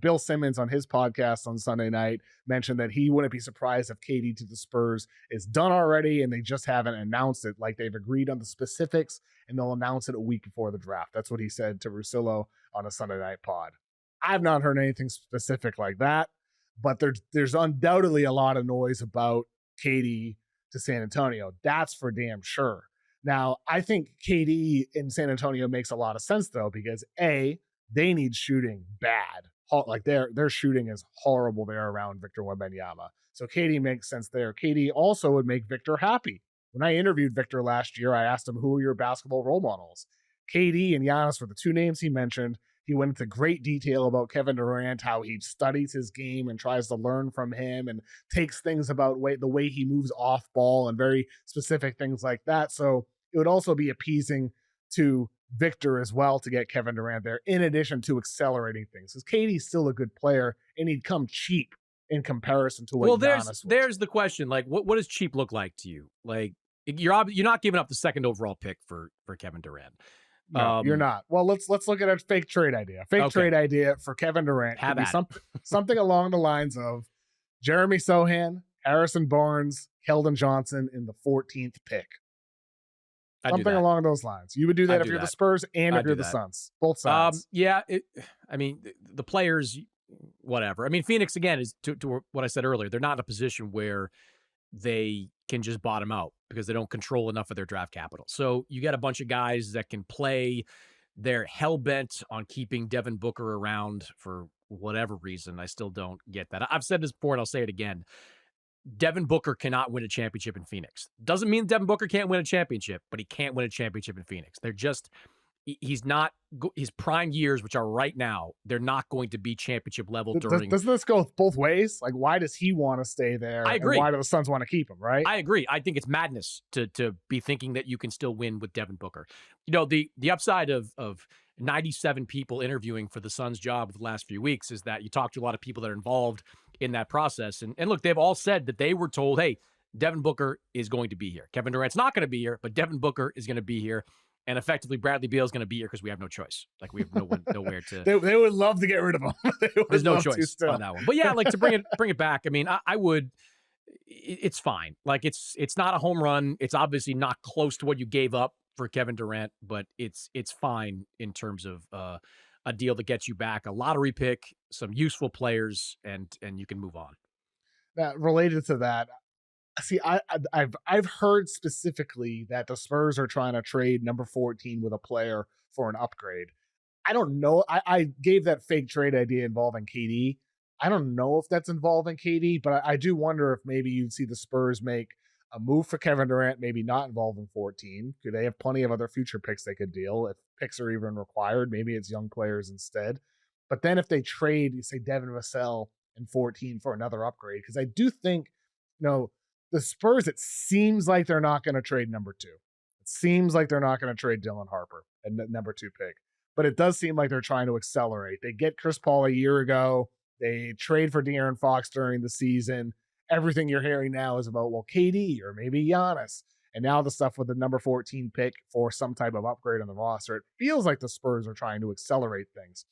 Bill Simmons on his podcast on Sunday night mentioned that he wouldn't be surprised if KD to the Spurs is done already and they just haven't announced it. Like they've agreed on the specifics and they'll announce it a week before the draft. That's what he said to Russillo on a Sunday night pod. I've not heard anything specific like that, but there's undoubtedly a lot of noise about KD to San Antonio. That's for damn sure. Now, I think KD in San Antonio makes a lot of sense, though, because A, they need shooting bad. Like their shooting is horrible there around Victor Wembanyama. So KD makes sense there. KD also would make Victor happy. When I interviewed Victor last year, I asked him, who are your basketball role models? KD and Giannis were the two names he mentioned. He went into great detail about Kevin Durant, how he studies his game and tries to learn from him and takes things about the way he moves off ball and very specific things like that. So it would also be appeasing to Victor as well to get Kevin Durant there, in addition to accelerating things. Because KD's still a good player, and he'd come cheap in comparison to what Giannis was. There's the question. Like, what does cheap look like to you? Like, you're not giving up the second overall pick for Kevin Durant. No, you're not. Well, let's look at a fake trade idea. Trade idea for Kevin Durant could be something along the lines of Jeremy Sohan, Harrison Barnes, Keldon Johnson in the 14th pick. Something along those lines. You would do that if you're the Spurs and if you're the Suns. Both sides. Yeah. The players, whatever. I mean, Phoenix, again, is to what I said earlier. They're not in a position where they can just bottom out because they don't control enough of their draft capital. So you got a bunch of guys that can play. They're hell-bent on keeping Devin Booker around for whatever reason. I still don't get that. I've said this before and I'll say it again. Devin Booker cannot win a championship in Phoenix. Doesn't mean Devin Booker can't win a championship, but he can't win a championship in Phoenix. He's not, his prime years, which are right now, they're not going to be championship level during. Doesn't this go both ways? Like, why does he want to stay there? I agree. And why do the Suns want to keep him, right? I agree. I think it's madness to be thinking that you can still win with Devin Booker. You know, the upside of 97 people interviewing for the Suns job the last few weeks is that you talk to a lot of people that are involved in that process. And look, they've all said that they were told, hey, Devin Booker is going to be here. Kevin Durant's not going to be here, but Devin Booker is going to be here. And effectively, Bradley Beal is going to be here because we have no choice. Like, we have nowhere to. They would love to get rid of him. There's no choice on that one. But yeah, like to bring it back. I mean, I would. It's fine. Like it's not a home run. It's obviously not close to what you gave up for Kevin Durant, but it's fine in terms of a deal that gets you back a lottery pick, some useful players, and you can move on. Now, related to that. See, I've heard specifically that the Spurs are trying to trade number 14 with a player for an upgrade. I don't know. I gave that fake trade idea involving KD. I don't know if that's involving KD, but I do wonder if maybe you'd see the Spurs make a move for Kevin Durant, maybe not involving 14. Could they have plenty of other future picks they could deal if picks are even required? Maybe it's young players instead. But then if they trade, say, Devin Vassell and 14 for another upgrade, because I do think, the Spurs, it seems like they're not going to trade number 2. It seems like they're not going to trade Dylan Harper and number 2 pick. But it does seem like they're trying to accelerate. They get Chris Paul a year ago. They trade for De'Aaron Fox during the season. Everything you're hearing now is about, well, KD or maybe Giannis. And now the stuff with the number 14 pick for some type of upgrade on the roster. It feels like the Spurs are trying to accelerate things.